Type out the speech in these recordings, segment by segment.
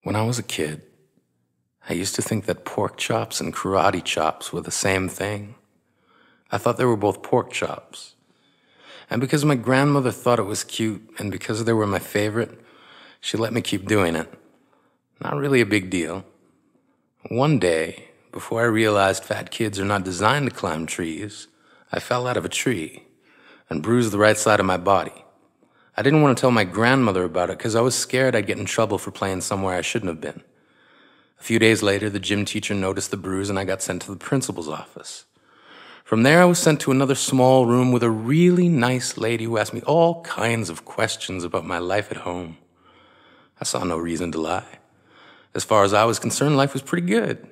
When I was a kid, I used to think that pork chops and karate chops were the same thing. I thought they were both pork chops. And because my grandmother thought it was cute, and because they were my favorite, she let me keep doing it. Not really a big deal. One day, before I realized fat kids are not designed to climb trees, I fell out of a tree and bruised the right side of my body. I didn't want to tell my grandmother about it because I was scared I'd get in trouble for playing somewhere I shouldn't have been. A few days later, the gym teacher noticed the bruise and I got sent to the principal's office. From there, I was sent to another small room with a really nice lady who asked me all kinds of questions about my life at home. I saw no reason to lie. As far as I was concerned, life was pretty good.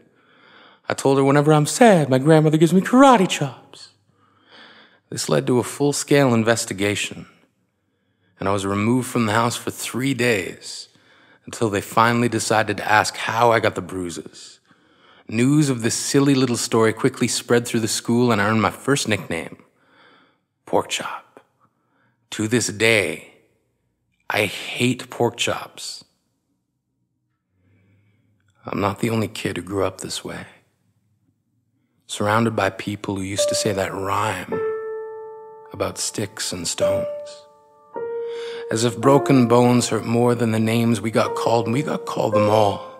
I told her whenever I'm sad, my grandmother gives me karate chops. This led to a full-scale investigation, and I was removed from the house for 3 days until they finally decided to ask how I got the bruises. News of this silly little story quickly spread through the school, and I earned my first nickname, Pork Chop. To this day, I hate pork chops. I'm not the only kid who grew up this way. Surrounded by people who used to say that rhyme about sticks and stones. As if broken bones hurt more than the names we got called, and we got called them all.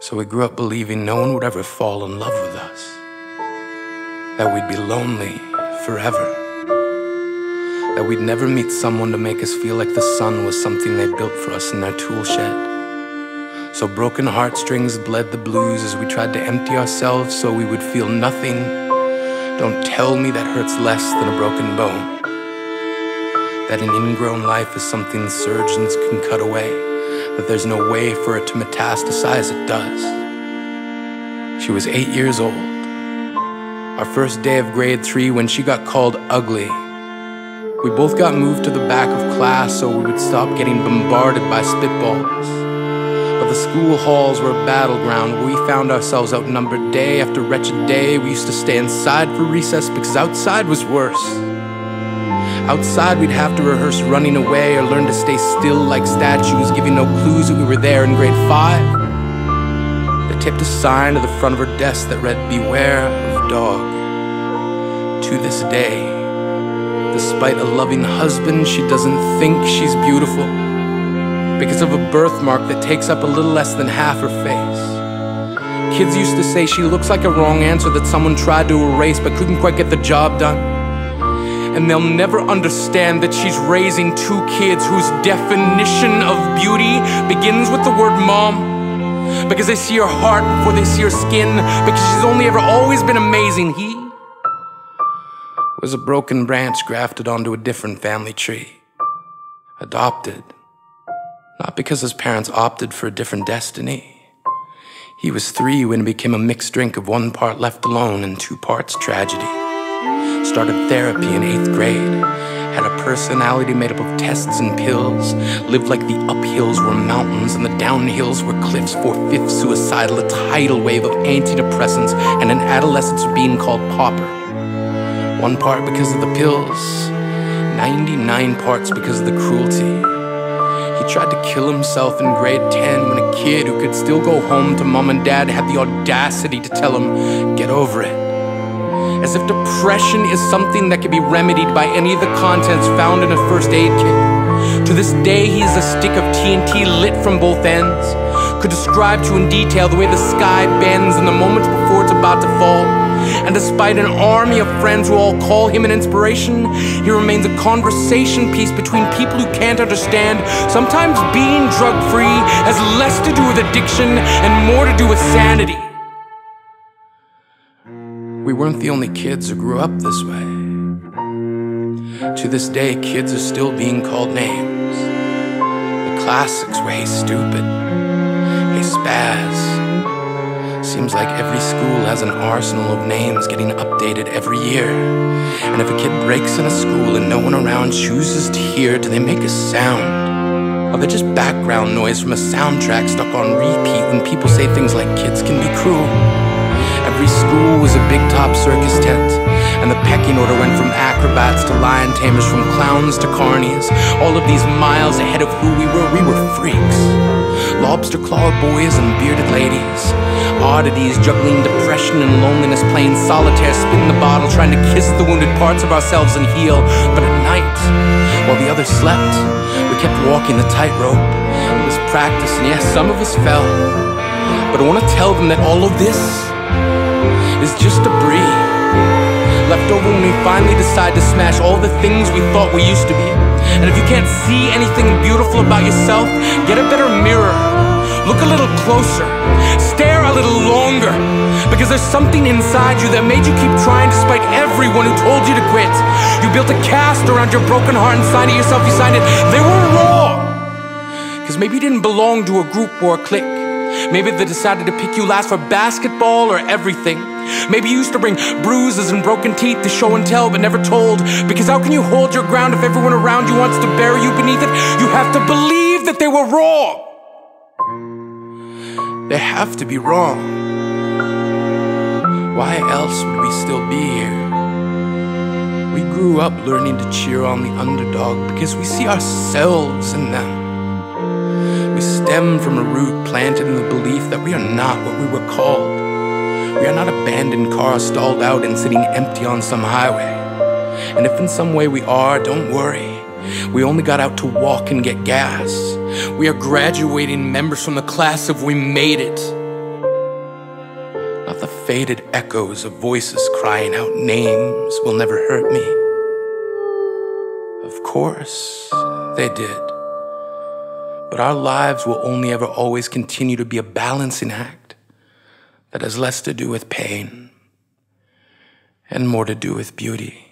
So we grew up believing no one would ever fall in love with us, that we'd be lonely forever, that we'd never meet someone to make us feel like the sun was something they built for us in their tool shed. So broken heartstrings bled the blues as we tried to empty ourselves so we would feel nothing. Don't tell me that hurts less than a broken bone. That an ingrown life is something surgeons can cut away, that there's no way for it to metastasize, it does. She was 8 years old. Our first day of grade 3 when she got called ugly. We both got moved to the back of class so we would stop getting bombarded by spitballs. But the school halls were a battleground where we found ourselves outnumbered day after wretched day. We used to stay inside for recess because outside was worse. Outside we'd have to rehearse running away or learn to stay still like statues, giving no clues that we were there in grade 5. They taped a sign to the front of her desk that read, "Beware of dog." To this day, despite a loving husband, she doesn't think she's beautiful because of a birthmark that takes up a little less than half her face. Kids used to say she looks like a wrong answer that someone tried to erase but couldn't quite get the job done. And they'll never understand that she's raising 2 kids whose definition of beauty begins with the word mom. Because they see her heart before they see her skin. Because she's only ever always been amazing. He was a broken branch grafted onto a different family tree. Adopted. Not because his parents opted for a different destiny. He was 3 when it became a mixed drink of 1 part left alone and 2 parts tragedy. Started therapy in 8th grade. Had a personality made up of tests and pills. Lived like the uphills were mountains and the downhills were cliffs. 4/5 suicidal, a tidal wave of antidepressants, and an adolescence being called pauper. 1 part because of the pills, 99 parts because of the cruelty. He tried to kill himself in grade 10 when a kid who could still go home to mom and dad had the audacity to tell him, "Get over it." As if depression is something that can be remedied by any of the contents found in a first aid kit. To this day, he is a stick of TNT lit from both ends. Could describe to you in detail the way the sky bends in the moments before it's about to fall. And despite an army of friends who all call him an inspiration, he remains a conversation piece between people who can't understand. Sometimes being drug-free has less to do with addiction and more to do with sanity. We weren't the only kids who grew up this way. To this day, kids are still being called names. The classics were "Hey stupid," "Hey spaz." Seems like every school has an arsenal of names getting updated every year. And if a kid breaks in a school and no one around chooses to hear, do they make a sound? Or they're just background noise from a soundtrack stuck on repeat when people say things like kids can be cruel? Every school was a big top circus tent, and the pecking order went from acrobats to lion tamers, from clowns to carnies. All of these miles ahead of who we were freaks. lobster-clawed boys and bearded ladies, oddities juggling depression and loneliness, playing solitaire, spin the bottle, trying to kiss the wounded parts of ourselves and heal. But at night, while the others slept, we kept walking the tightrope. It was practice, and yes, some of us fell. But I want to tell them that all of this is just debris left over when we finally decide to smash all the things we thought we used to be. And if you can't see anything beautiful about yourself, get a better mirror. Look a little closer. Stare a little longer. Because there's something inside you that made you keep trying despite everyone who told you to quit. You built a cast around your broken heart and signed it yourself. You signed it. They were wrong. Because maybe you didn't belong to a group or a clique. Maybe they decided to pick you last for basketball or everything. Maybe you used to bring bruises and broken teeth to show and tell but never told. Because how can you hold your ground if everyone around you wants to bury you beneath it? You have to believe that they were wrong. They have to be wrong. Why else would we still be here? We grew up learning to cheer on the underdog because we see ourselves in them. We stem from a root planted in the belief that we are not what we were called. We are not abandoned cars stalled out and sitting empty on some highway. And if in some way we are, don't worry. We only got out to walk and get gas. We are graduating members from the class of We Made It. Not the faded echoes of voices crying out names will never hurt me. Of course, they did. But our lives will only ever always continue to be a balancing act that has less to do with pain and more to do with beauty.